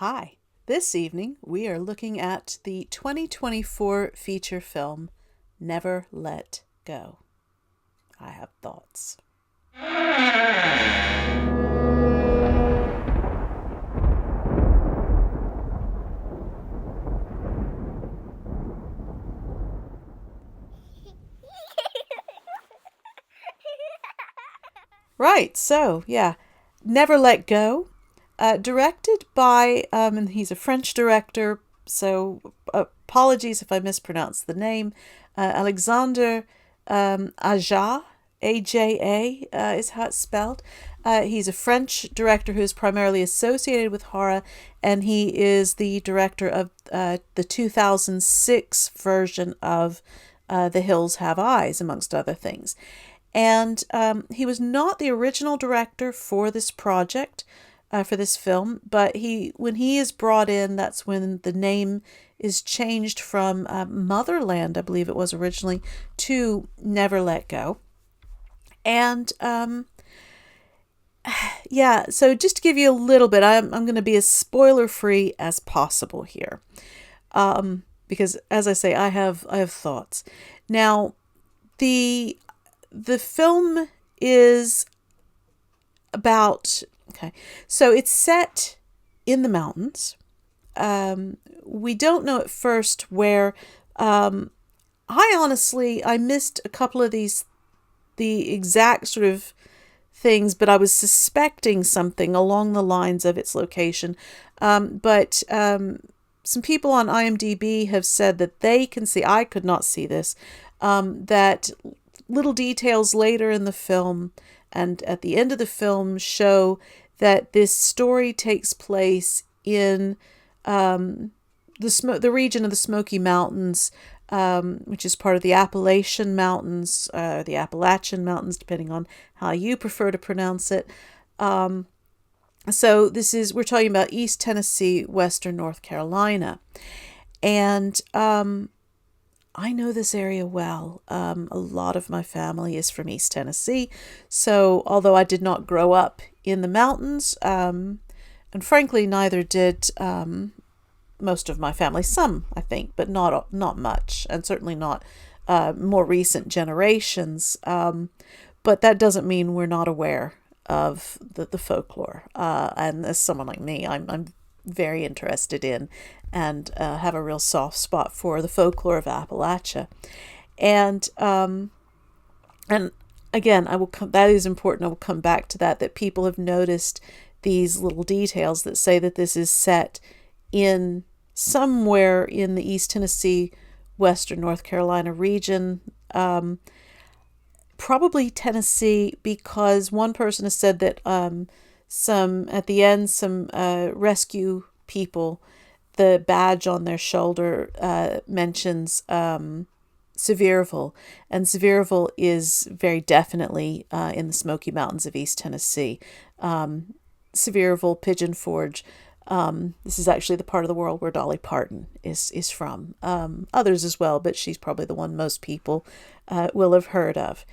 Hi. This evening we are looking at the 2024 feature film Never Let Go. I have thoughts. Right, so yeah, Never Let Go, directed by, and he's a French director, so apologies if I mispronounce the name, Alexandre Aja, Aja, is how it's spelled. He's a French director who is primarily associated with horror, and he is the director of the 2006 version of The Hills Have Eyes, amongst other things. And he was not the original director for this project, for this film, but when he is brought in, that's when the name is changed from Motherland, I believe it was originally, to Never Let Go. And yeah, so just to give you a little bit, I'm going to be as spoiler-free as possible here, because as I say, I have thoughts. Now, the film is about, so it's set in the mountains. We don't know at first where. I missed a couple of the exact sort of things, but I was suspecting something along the lines of its location. But some people on IMDb have said that they can see, I could not see this, that little details later in the film and at the end of the film show that this story takes place in the region of the Smoky Mountains, which is part of the Appalachian Mountains, the Appalachian Mountains, depending on how you prefer to pronounce it. So we're talking about East Tennessee, Western North Carolina. And I know this area well. A lot of my family is from East Tennessee. So although I did not grow up in the mountains, and frankly, neither did most of my family. Some, I think, but not much, and certainly not more recent generations. But that doesn't mean we're not aware of the folklore. And as someone like me, I'm very interested in and have a real soft spot for the folklore of Appalachia. And again, that is important. I will come back to that people have noticed these little details that say that this is set in somewhere in the East Tennessee, Western North Carolina region, probably Tennessee, because one person has said that some rescue people, the badge on their shoulder mentions Sevierville, and Sevierville is very definitely in the Smoky Mountains of East Tennessee. Sevierville, Pigeon Forge. This is actually the part of the world where Dolly Parton is from. Others as well, but she's probably the one most people will have heard of.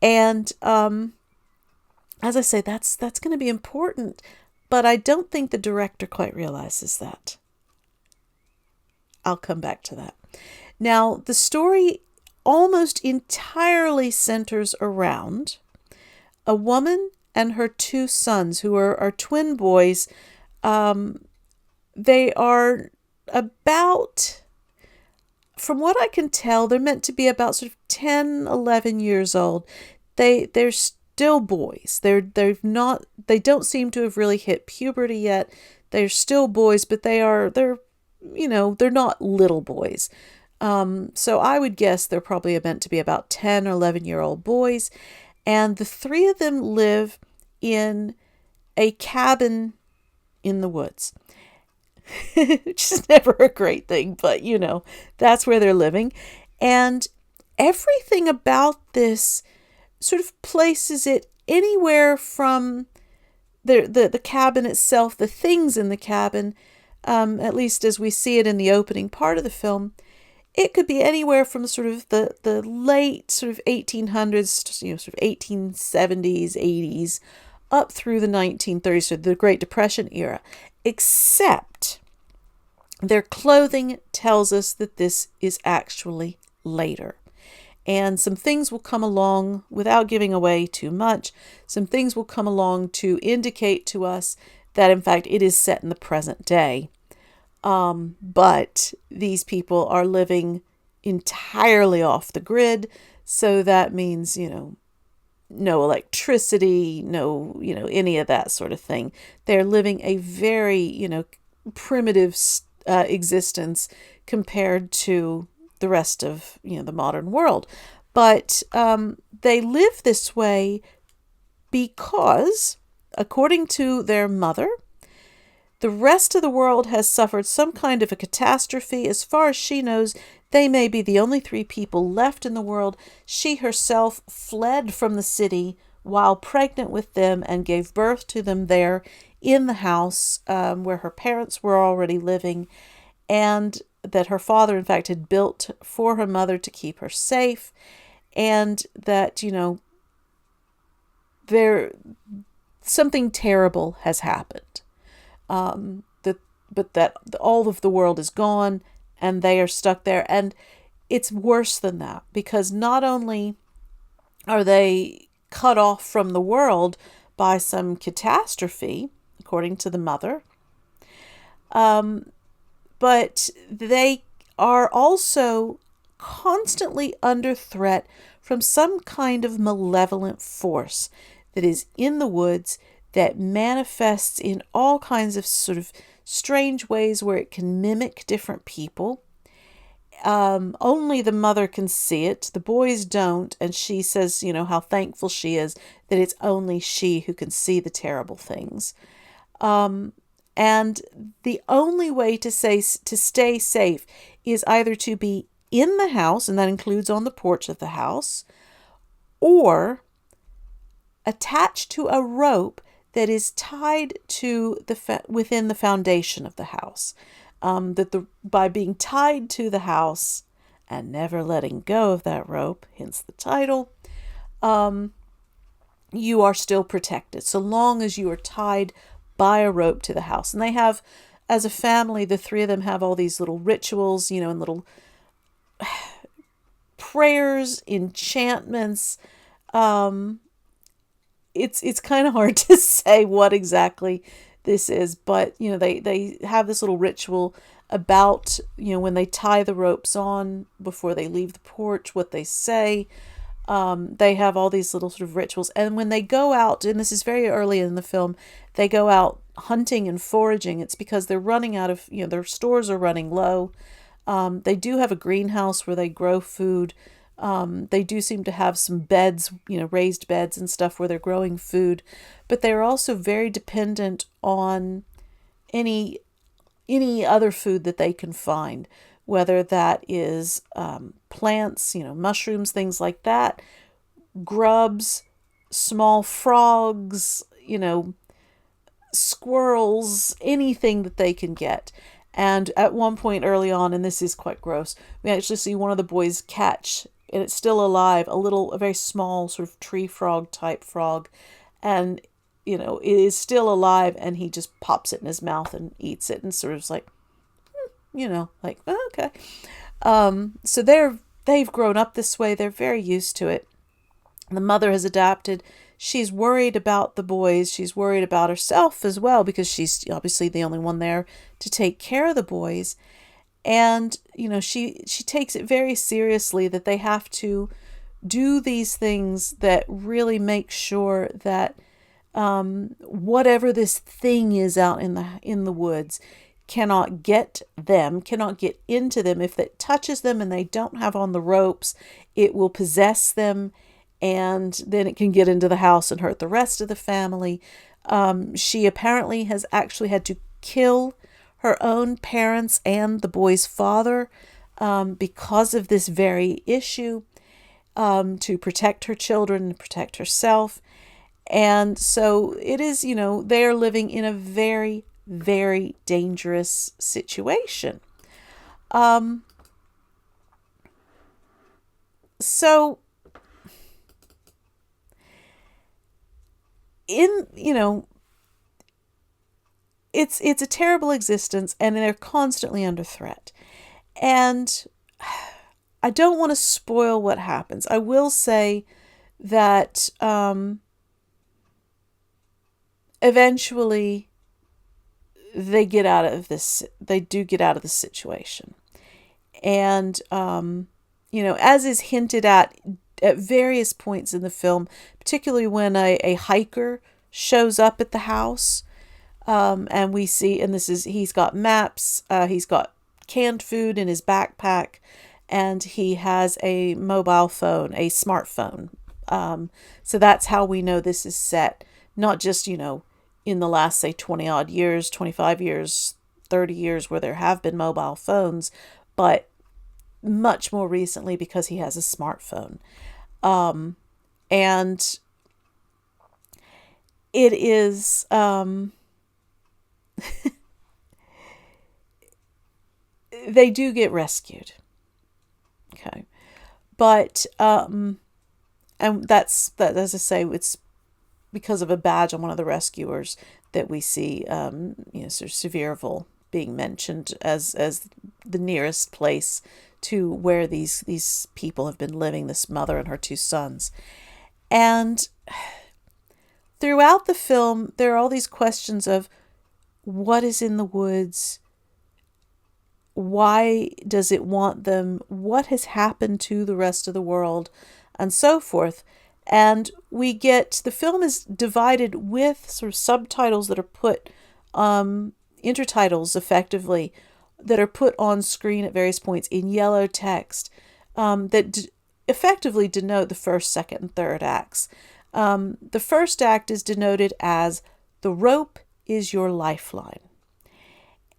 And as I say, that's going to be important, but I don't think the director quite realizes that. I'll come back to that. Now, the story almost entirely centers around a woman and her two sons, who are twin boys. They are about, from what I can tell, they're meant to be about sort of 10, 11 years old. They're still boys. They don't seem to have really hit puberty yet. They're still boys, but they're not little boys. So I would guess they're probably meant to be about 10 or 11-year-old boys. And the three of them live in a cabin in the woods, which is never a great thing, but that's where they're living. And everything about this sort of places it anywhere from the cabin itself, the things in the cabin, at least as we see it in the opening part of the film. It could be anywhere from sort of the late sort of 1800s, sort of 1870s, 80s, up through the 1930s, so the Great Depression era, except Their clothing tells us that this is actually later. And some things will come along, without giving away too much, some things will come along to indicate to us that, in fact, it is set in the present day. But these people are living entirely off the grid. So that means, no electricity, no, any of that sort of thing. They're living a very, primitive existence compared to the rest of, the modern world. But they live this way because, according to their mother, the rest of the world has suffered some kind of a catastrophe. As far as she knows, they may be the only 3 people left in the world. She herself fled from the city while pregnant with them and gave birth to them there in the house where her parents were already living, and that her father, in fact, had built for her mother to keep her safe, and that, there something terrible has happened. But that all of the world is gone and they are stuck there. And it's worse than that, because not only are they cut off from the world by some catastrophe, according to the mother, but they are also constantly under threat from some kind of malevolent force that is in the woods, that manifests in all kinds of sort of strange ways where it can mimic different people. Only the mother can see it. The boys don't. And she says, how thankful she is that it's only she who can see the terrible things. And the only way to stay safe is either to be in the house, and that includes on the porch of the house, or attached to a rope that is tied to within the foundation of the house. By being tied to the house and never letting go of that rope, hence the title, you are still protected so long as you are tied by a rope to the house. And they have, as a family, the 3 of them have all these little rituals, and little prayers, enchantments. It's kind of hard to say what exactly this is, but they have this little ritual about when they tie the ropes on before they leave the porch, what they say. They have all these little sort of rituals, and when they go out, and this is very early in the film, they go out hunting and foraging. It's because they're running out of, their stores are running low. They do have a greenhouse where they grow food. They do seem to have some beds, raised beds and stuff where they're growing food, but they're also very dependent on any other food that they can find, whether that is plants, mushrooms, things like that, grubs, small frogs, squirrels, anything that they can get. And at one point early on, and this is quite gross, we actually see one of the boys catch, and it's still alive, a very small sort of tree frog type frog. And, it is still alive, and he just pops it in his mouth and eats it, and sort of like, like, oh, okay. So they've grown up this way. They're very used to it. The mother has adapted. She's worried about the boys. She's worried about herself as well, because she's obviously the only one there to take care of the boys. And, she takes it very seriously that they have to do these things that really make sure that whatever this thing is out in the woods cannot get into them. If it touches them and they don't have on the ropes, it will possess them, and then it can get into the house and hurt the rest of the family. She apparently has actually had to kill her own parents and the boy's father because of this very issue, to protect her children and protect herself. And so it is, they are living in a very, very dangerous situation. So it's a terrible existence, and they're constantly under threat. And I don't want to spoil what happens. I will say that eventually they get out of this. They do get out of the situation, and as is hinted at various points in the film, particularly when a hiker shows up at the house, and we see, and he's got maps, he's got canned food in his backpack, and he has a mobile phone, a smartphone. So that's how we know this is set, not just, in the last, say, 20 odd years, 25 years, 30 years where there have been mobile phones, but much more recently because he has a smartphone. And it is, they do get rescued. Okay. But, and that, as I say, it's because of a badge on one of the rescuers that we see, sort of Sevierville being mentioned as the nearest place to where these people have been living, this mother and her two sons. And throughout the film, there are all these questions of what is in the woods, why does it want them, what has happened to the rest of the world, and so forth. And the film is divided with sort of subtitles that are put, intertitles effectively, that are put on screen at various points in yellow text, that effectively denote the first, second, and third acts. The first act is denoted as "The rope is your lifeline."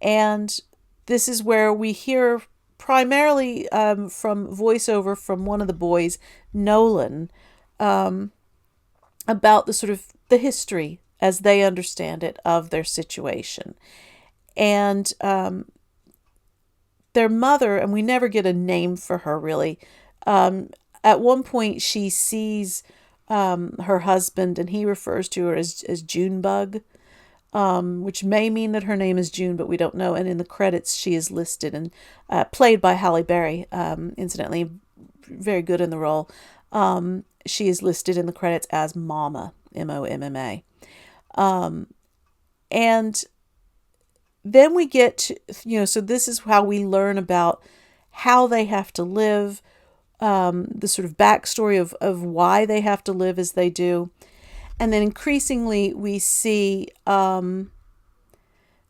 And this is where we hear primarily from voiceover from one of the boys, Nolan, about the history, as they understand it, of their situation. And their mother, and we never get a name for her really, at one point she sees her husband, and he refers to her as Junebug, which may mean that her name is June, but we don't know. And in the credits, she is listed, and played by Halle Berry, incidentally, very good in the role. She is listed in the credits as Mama, Momma. And then we get to, so this is how we learn about how they have to live, the sort of backstory of why they have to live as they do. And then increasingly we see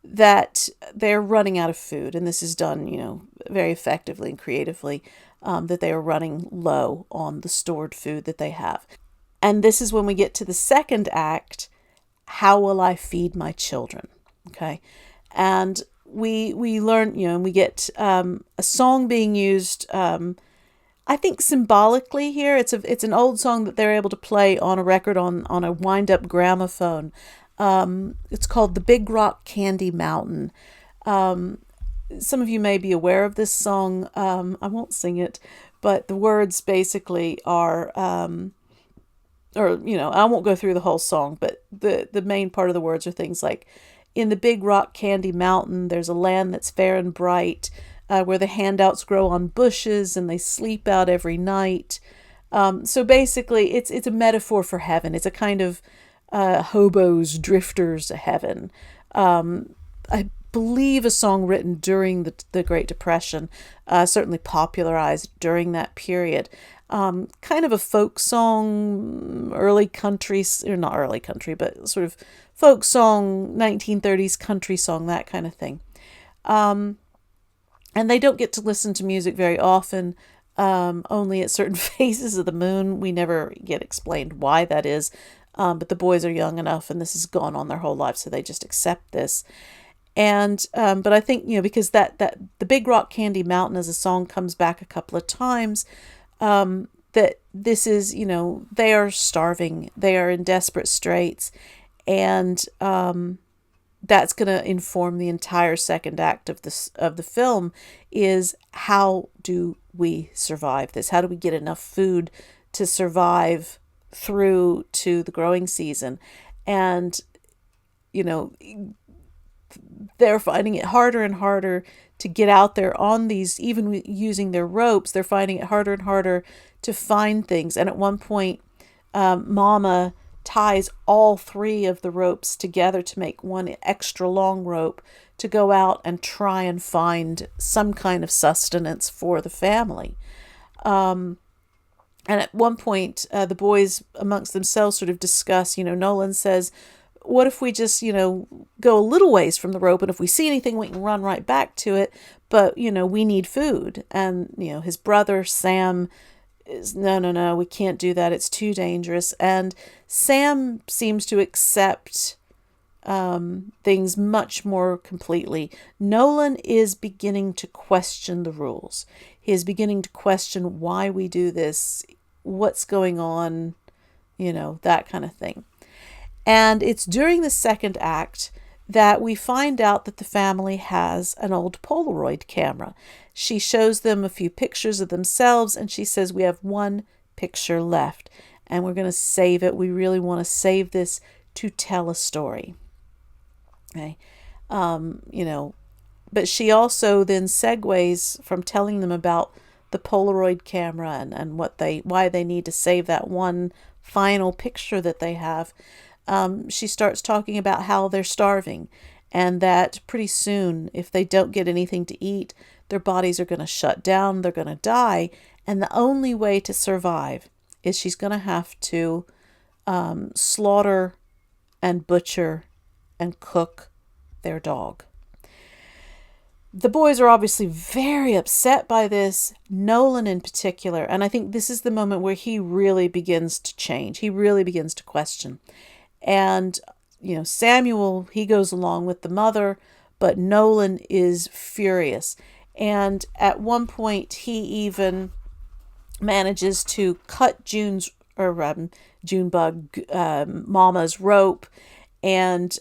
that they're running out of food. And this is done, very effectively and creatively, that they are running low on the stored food that they have. And this is when we get to the second act, how will I feed my children? Okay. And we learn, and we get a song being used, I think symbolically here. It's an old song that they're able to play on a record on a wind-up gramophone. It's called The Big Rock Candy Mountain. Some of you may be aware of this song. I won't sing it, but the words basically are, I won't go through the whole song, but the main part of the words are things like, in the Big Rock Candy Mountain, there's a land that's fair and bright, where the handouts grow on bushes and they sleep out every night. So basically, it's a metaphor for heaven. It's a kind of hobos, drifters heaven. I believe a song written during the Great Depression, certainly popularized during that period. Kind of a folk song, early country, or not early country, but sort of folk song, 1930s country song, that kind of thing. And they don't get to listen to music very often, only at certain phases of the moon. We never get explained why that is, but the boys are young enough, and this has gone on their whole life, so they just accept this. And but I think, because that the Big Rock Candy Mountain as a song comes back a couple of times, that this is, they are starving, they are in desperate straits, and that's going to inform the entire second act of the film, is how do we survive this? How do we get enough food to survive through to the growing season? And, they're finding it harder and harder to get out there on these, even using their ropes, they're finding it harder and harder to find things. And at one point, Mama ties all three of the ropes together to make one extra long rope to go out and try and find some kind of sustenance for the family. And at one point, the boys amongst themselves sort of discuss, Nolan says, what if we just, go a little ways from the rope, and if we see anything, we can run right back to it. But, we need food. And, his brother, Sam, is, no, we can't do that. It's too dangerous. And Sam seems to accept things much more completely. Nolan is beginning to question the rules. He is beginning to question why we do this, what's going on, that kind of thing. And it's during the second act that we find out that the family has an old Polaroid camera. She shows them a few pictures of themselves, and she says, we have one picture left, and we're going to save it. We really want to save this to tell a story. Okay. But she also then segues from telling them about the Polaroid camera and why they need to save that one final picture that they have. She starts talking about how they're starving, and that pretty soon, if they don't get anything to eat, their bodies are going to shut down, they're going to die, and the only way to survive is she's going to have to slaughter and butcher and cook their dog. The boys are obviously very upset by this, Nolan in particular, and I think this is the moment where he really begins to change. He really begins to question. And, Samuel, he goes along with the mother, but Nolan is furious. And at one point, he even manages to cut Junebug, Mama's rope, and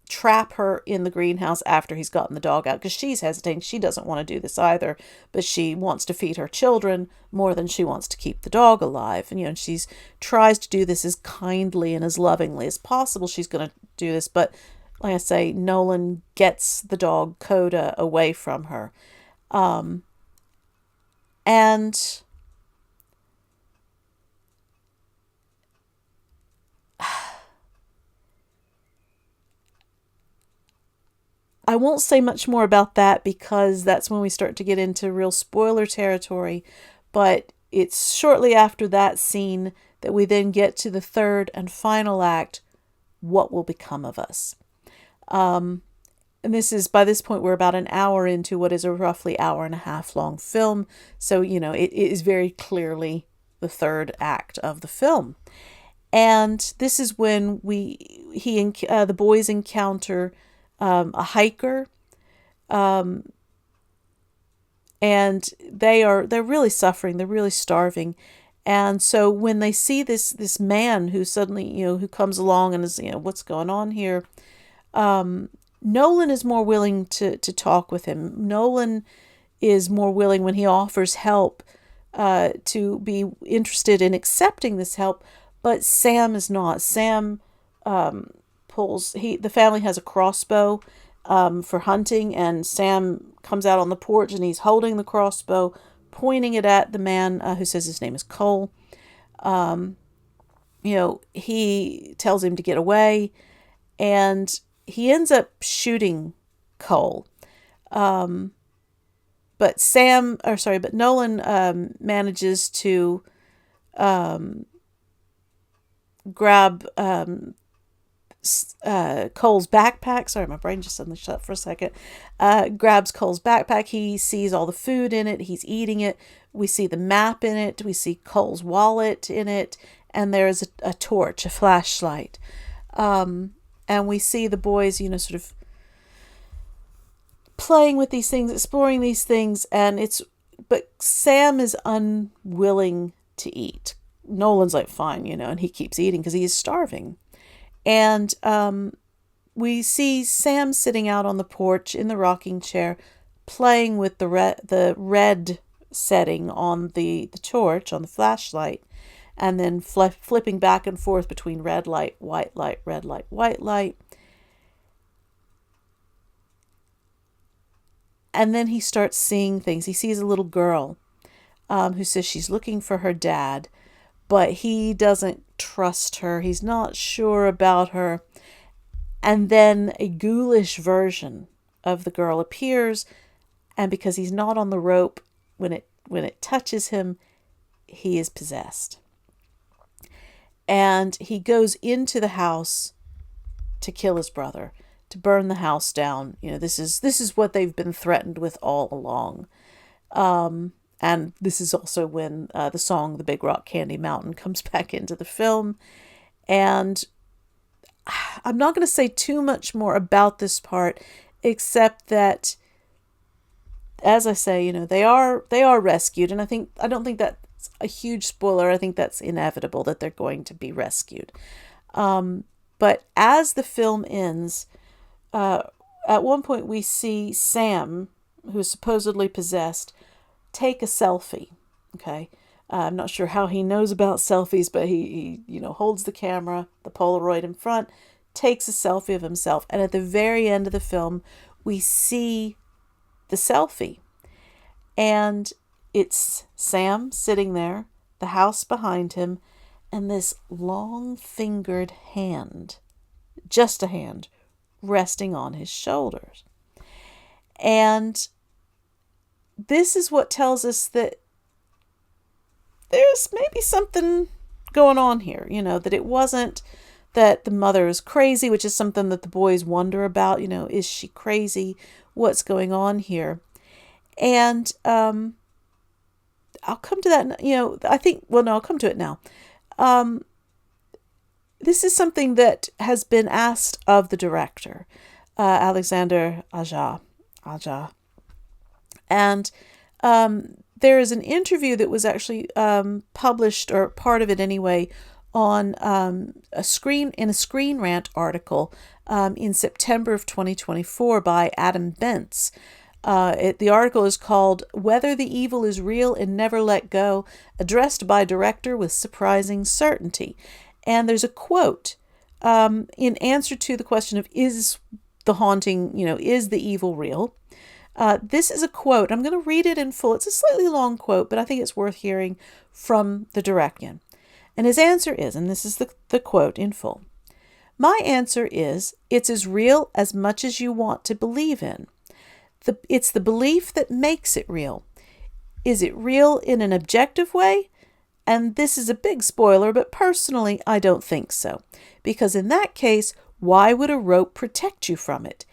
trap her in the greenhouse after he's gotten the dog out, because she's hesitating. She doesn't want to do this either, but she wants to feed her children more than she wants to keep the dog alive. And she tries to do this as kindly and as lovingly as possible. She's going to do this, but like I say, Nolan gets the dog Coda away from her. And I won't say much more about that, because that's when we start to get into real spoiler territory. But it's shortly after that scene that we then get to the third and final act, What Will Become of Us? And by this point, we're about an hour into what is a roughly hour and a half long film. So, it is very clearly the third act of the film. And this is when the boys encounter a hiker, and they're really suffering. They're really starving. And so when they see this man who suddenly, who comes along and is, what's going on here? Nolan is more willing to talk with him. Nolan is more willing, when he offers help, to be interested in accepting this help. But Sam is not. Sam, the family has a crossbow for hunting, and Sam comes out on the porch and he's holding the crossbow, pointing it at the man who says his name is Cole. He tells him to get away, and he ends up shooting Cole. But Nolan manages to grab Cole's backpack. Sorry, my brain just suddenly shut for a second. Grabs Cole's backpack. He sees all the food in it. He's eating it. We see the map in it. We see Cole's wallet in it. And there's a torch, a flashlight. And we see the boys, sort of playing with these things, exploring these things. But Sam is unwilling to eat. Nolan's like, fine, and he keeps eating because he is starving. And we see Sam sitting out on the porch in the rocking chair, playing with the red setting on the torch, on the flashlight, and then flipping back and forth between red light, white light, red light, white light. And then he starts seeing things. He sees a little girl who says she's looking for her dad, but he doesn't trust her. He's not sure about her. And then a ghoulish version of the girl appears, and because he's not on the rope, when it touches him, he is possessed. And he goes into the house to kill his brother, to burn the house down. This is what they've been threatened with all along. And this is also when the song "The Big Rock Candy Mountain" comes back into the film. And I'm not going to say too much more about this part, except that, as I say, they are rescued, and I don't think that's a huge spoiler. I think that's inevitable that they're going to be rescued. But as the film ends, at one point we see Sam, who is supposedly possessed, take a selfie. Okay, I'm not sure how he knows about selfies, but he holds the camera, the Polaroid in front, takes a selfie of himself, and at the very end of the film, we see the selfie. And it's Sam sitting there, the house behind him, and this long-fingered hand, just a hand, resting on his shoulders. And this is what tells us that there's maybe something going on here, that it wasn't that the mother is crazy, which is something that the boys wonder about, is she crazy? What's going on here? And I'll come to that, I'll come to it now. This is something that has been asked of the director, Alexandre Aja. And there is an interview that was actually published, or part of it anyway, on a Screenrant article in September of 2024 by Adam Bentz. The article is called "Whether the Evil is Real and Never Let Go," addressed by director with surprising certainty. And there's a quote in answer to the question of, is the haunting, is the evil real? This is a quote. I'm going to read it in full. It's a slightly long quote, but I think it's worth hearing from the director. And his answer is, and this is the quote in full, "My answer is, it's as real as much as you want to believe in. It's the belief that makes it real. Is it real in an objective way? And this is a big spoiler, but personally, I don't think so. Because in that case, why would a rope protect you from it?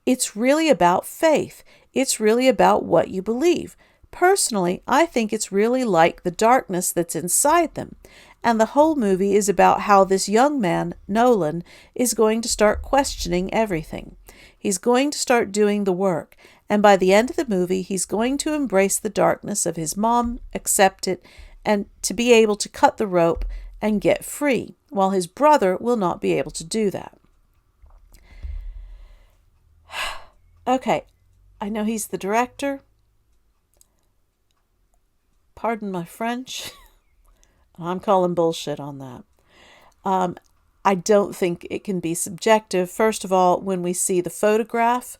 It's really about faith. It's really about what you believe. Personally, I think it's really like the darkness that's inside them. And the whole movie is about how this young man, Nolan, is going to start questioning everything. He's going to start doing the work. And by the end of the movie, he's going to embrace the darkness of his mom, accept it, and to be able to cut the rope and get free, while his brother will not be able to do that." Okay, I know he's the director. Pardon my French. I'm calling bullshit on that. I don't think it can be subjective. First of all, when we see the photograph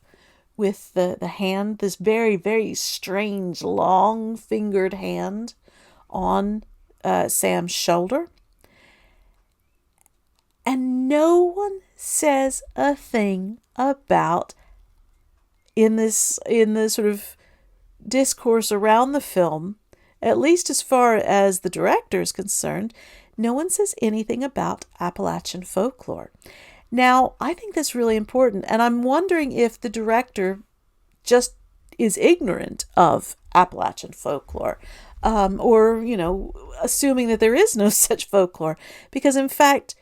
with the hand, this very, very strange, long-fingered hand on Sam's shoulder. And no one says a thing about, in the sort of discourse around the film, at least as far as the director is concerned, no one says anything about Appalachian folklore. Now, I think that's really important, and I'm wondering if the director just is ignorant of Appalachian folklore, or, assuming that there is no such folklore. Because, in fact,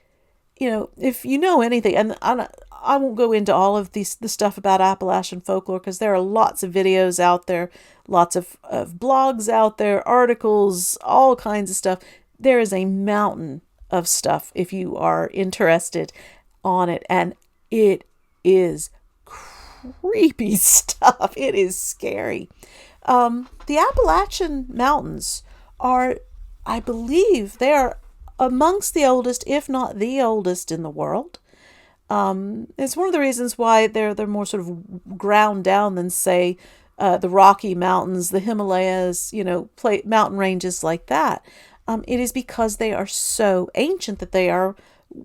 if you know anything, and I won't go into all of the stuff about Appalachian folklore, because there are lots of videos out there, lots of blogs out there, articles, all kinds of stuff. There is a mountain of stuff if you are interested on it, and it is creepy stuff. It is scary. The Appalachian Mountains are, I believe, they are amongst the oldest, if not the oldest, in the world. It's one of the reasons why they're more sort of ground down than, say, the Rocky Mountains, the Himalayas, mountain ranges like that. It is because they are so ancient that they are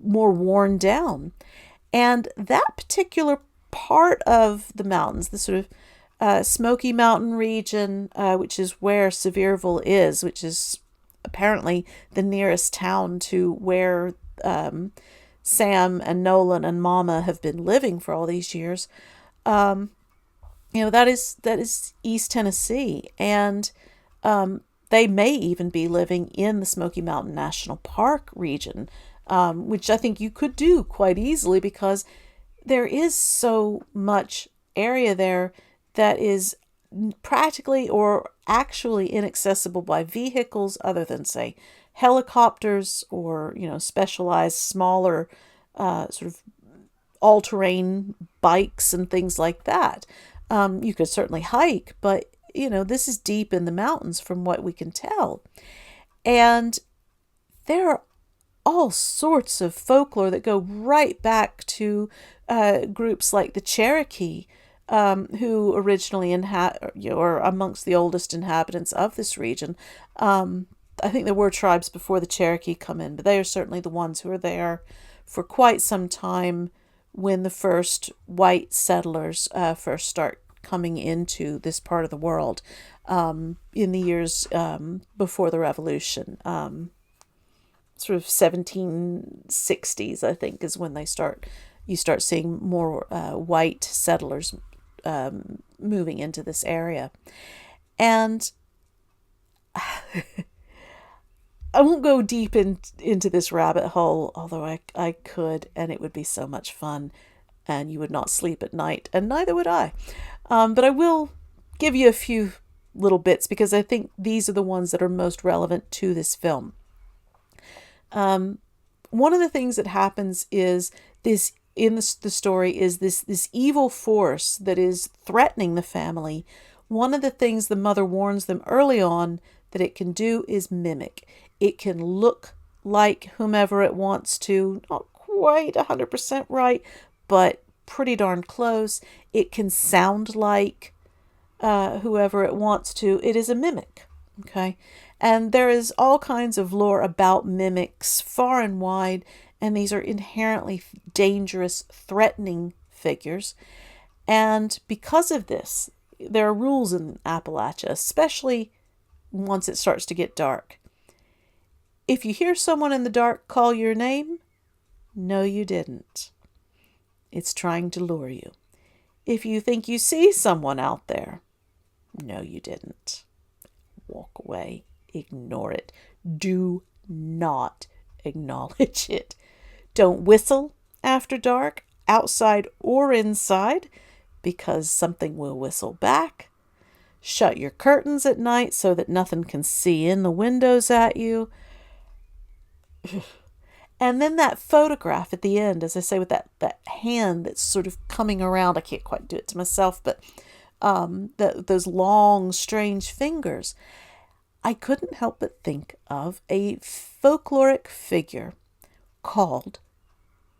more worn down. And that particular part of the mountains, the sort of Smoky Mountain region, which is where Sevierville is, which is apparently the nearest town to where Sam and Nolan and Mama have been living for all these years. That is East Tennessee, and they may even be living in the Smoky Mountain National Park region, which I think you could do quite easily because there is so much area there that is practically or actually inaccessible by vehicles other than, say, helicopters or, specialized smaller sort of all-terrain bikes and things like that. You could certainly hike, but, this is deep in the mountains from what we can tell. And there are all sorts of folklore that go right back to groups like the Cherokee, who originally are amongst the oldest inhabitants of this region. I think there were tribes before the Cherokee come in, but they are certainly the ones who are there for quite some time when the first white settlers first start coming into this part of the world in the years before the Revolution. Sort of 1760s, I think, is when you start seeing more white settlers moving into this area. And I won't go deep into this rabbit hole, although I could, and it would be so much fun, and you would not sleep at night, and neither would I. But I will give you a few little bits because I think these are the ones that are most relevant to this film. One of the things that happens is this in the story is this evil force that is threatening the family. One of the things the mother warns them early on that it can do is mimic. It can look like whomever it wants to, not quite 100% right, but pretty darn close. It can sound like whoever it wants to. It is a mimic, okay? And there is all kinds of lore about mimics far and wide, and these are inherently dangerous, threatening figures. And because of this, there are rules in Appalachia, especially once it starts to get dark. If you hear someone in the dark call your name, no, you didn't. It's trying to lure you. If you think you see someone out there, no, you didn't. Walk away. Ignore it. Do not acknowledge it. Don't whistle after dark, outside or inside, because something will whistle back. Shut your curtains at night so that nothing can see in the windows at you. And then that photograph at the end, as I say, with that hand that's sort of coming around. I can't quite do it to myself, but those long, strange fingers. I couldn't help but think of a folkloric figure called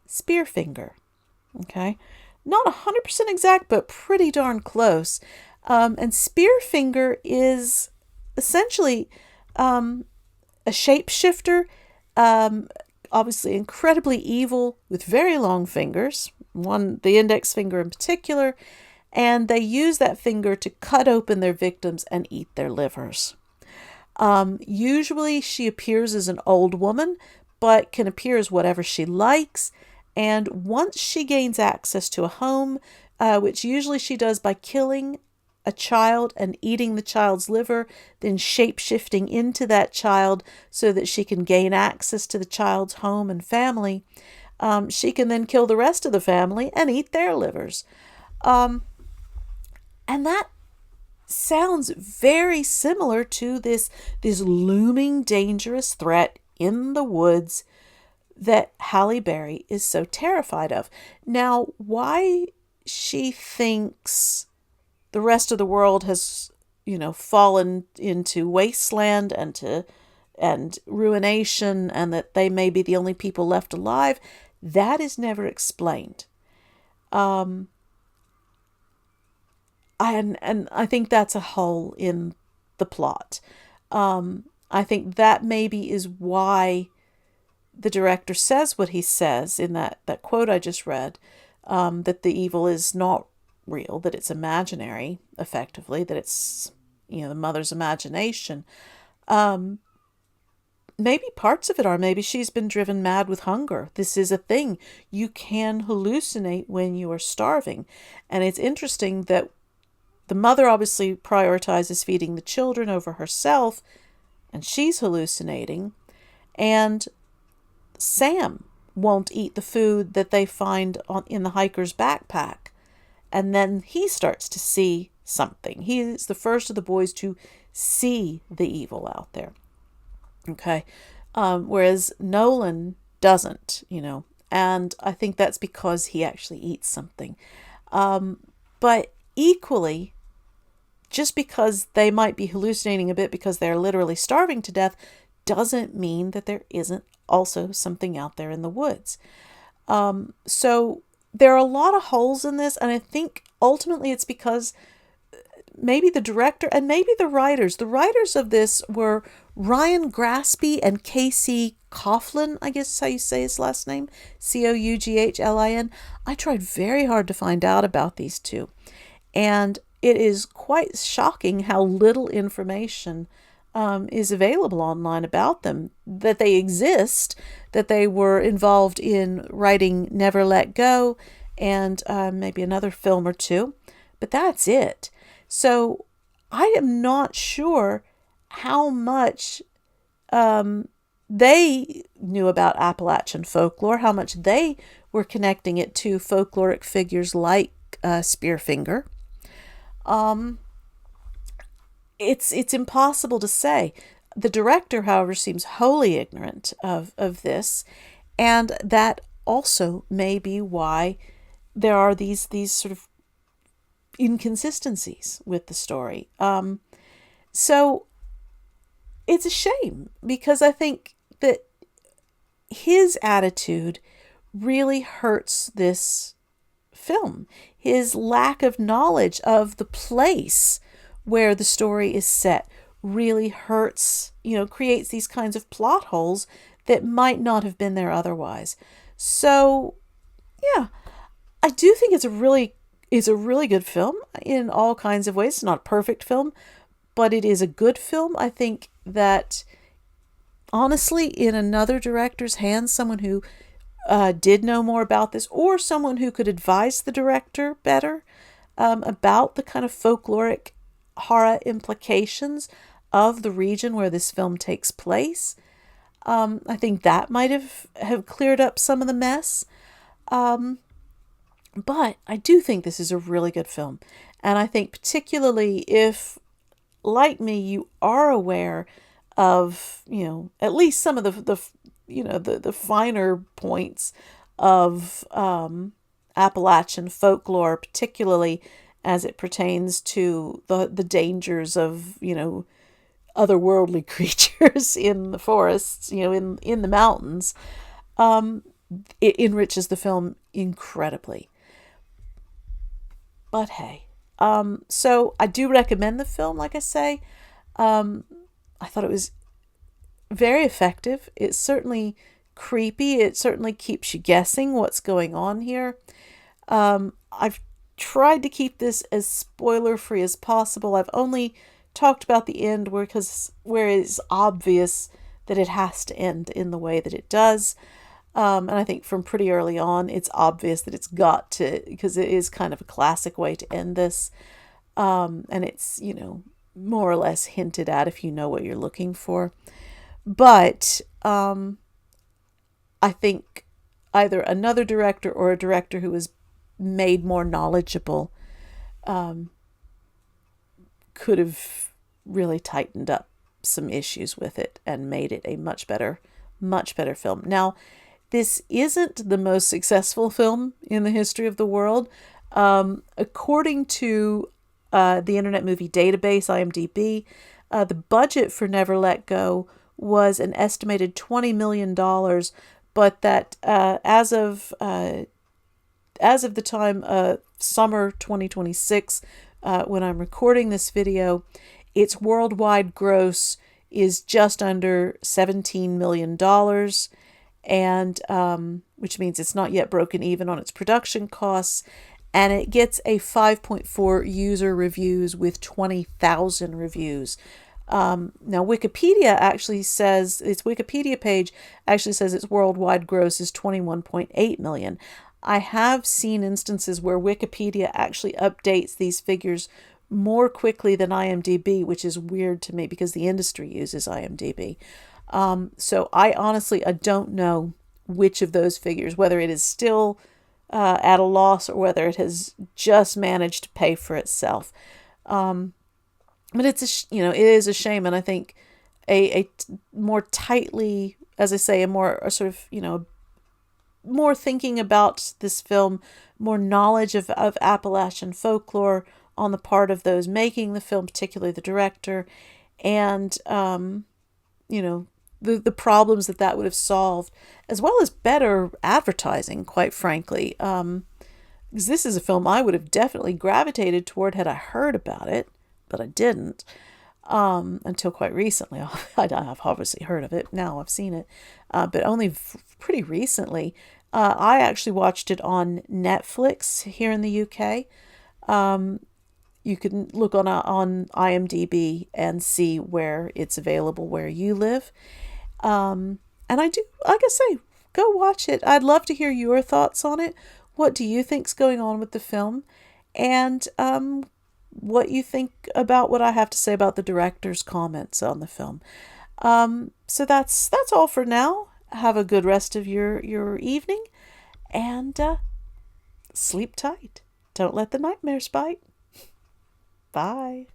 Spearfinger. Okay? Not 100% exact, but pretty darn close. And Spearfinger is essentially a shapeshifter, obviously incredibly evil with very long fingers, the index finger in particular, and they use that finger to cut open their victims and eat their livers. Usually she appears as an old woman, but can appear as whatever she likes. And once she gains access to a home, which usually she does by killing a child and eating the child's liver, then shape-shifting into that child so that she can gain access to the child's home and family, she can then kill the rest of the family and eat their livers. And that sounds very similar to this looming dangerous threat in the woods that Halle Berry is so terrified of. Now, why she thinks the rest of the world has, fallen into wasteland and ruination, and that they may be the only people left alive, that is never explained. and I think that's a hole in the plot. I think that maybe is why the director says what he says in that quote I just read, that the evil is not real, that it's imaginary, effectively, that it's, the mother's imagination. Maybe parts of it are, maybe she's been driven mad with hunger. This is a thing. You can hallucinate when you are starving. And it's interesting that the mother obviously prioritizes feeding the children over herself, and she's hallucinating. And Sam won't eat the food that they find in the hiker's backpack. And then he starts to see something. He is the first of the boys to see the evil out there. Okay. Whereas Nolan doesn't, and I think that's because he actually eats something. But equally, just because they might be hallucinating a bit because they're literally starving to death doesn't mean that there isn't also something out there in the woods. So there are a lot of holes in this, and I think ultimately it's because maybe the director and maybe the writers of this were Ryan Graspy and Casey Coughlin, I guess is how you say his last name, Coughlin. I tried very hard to find out about these two, and it is quite shocking how little information is available online about them, that they exist, that they were involved in writing Never Let Go and maybe another film or two, but that's it. So I am not sure how much they knew about Appalachian folklore, how much they were connecting it to folkloric figures like Spearfinger. It's impossible to say. The director, however, seems wholly ignorant of this, and that also may be why there are these sort of inconsistencies with the story. So it's a shame, because I think that his attitude really hurts this film. His lack of knowledge of the place where the story is set really hurts, creates these kinds of plot holes that might not have been there otherwise. So, yeah, I do think it's a really good film in all kinds of ways. It's not a perfect film, but it is a good film. I think that, honestly, in another director's hands, someone who did know more about this, or someone who could advise the director better about the kind of folkloric horror implications of the region where this film takes place, I think that might have cleared up some of the mess. But I do think this is a really good film. And I think particularly if, like me, you are aware of, at least some of the finer points of Appalachian folklore, particularly as it pertains to the dangers of, otherworldly creatures in the forests, in the mountains, it enriches the film incredibly. But hey, so I do recommend the film, like I say. I thought it was very effective. It's certainly creepy. It certainly keeps you guessing what's going on here. I've tried to keep this as spoiler-free as possible. I've only talked about the end where it's obvious that it has to end in the way that it does. And I think from pretty early on, it's obvious that it's got to, because it is kind of a classic way to end this. And it's, more or less hinted at if you know what you're looking for. But I think either another director or a director who is made more knowledgeable could have really tightened up some issues with it and made it a much better film. Now, this isn't the most successful film in the history of the world. According to the Internet Movie Database, IMDb, the budget for Never Let Go was an estimated $20 million, but that as of the time summer 2026, when I'm recording this video. Its worldwide gross is just under $17 million, and which means it's not yet broken even on its production costs. And it gets a 5.4 user reviews with 20,000 reviews. Now, Wikipedia actually says, its Wikipedia page actually says its worldwide gross is 21.8 million. I have seen instances where Wikipedia actually updates these figures more quickly than IMDb, which is weird to me because the industry uses IMDb. So I don't know which of those figures, whether it is still at a loss or whether it has just managed to pay for itself. But it is a shame, and I think a more tightly, as I say, a sort of, more thinking about this film, more knowledge of Appalachian folklore on the part of those making the film, particularly the director, and the problems that would have solved, as well as better advertising, quite frankly. Because this is a film I would have definitely gravitated toward had I heard about it, but I didn't until quite recently. I've obviously heard of it. Now I've seen it, but only pretty recently. I actually watched it on Netflix here in the UK. You can look on IMDb and see where it's available where you live. And I do, like I say, go watch it. I'd love to hear your thoughts on it. What do you think's going on with the film? And what you think about what I have to say about the director's comments on the film. So that's all for now. Have a good rest of your evening, and sleep tight. Don't let the nightmares bite. Bye.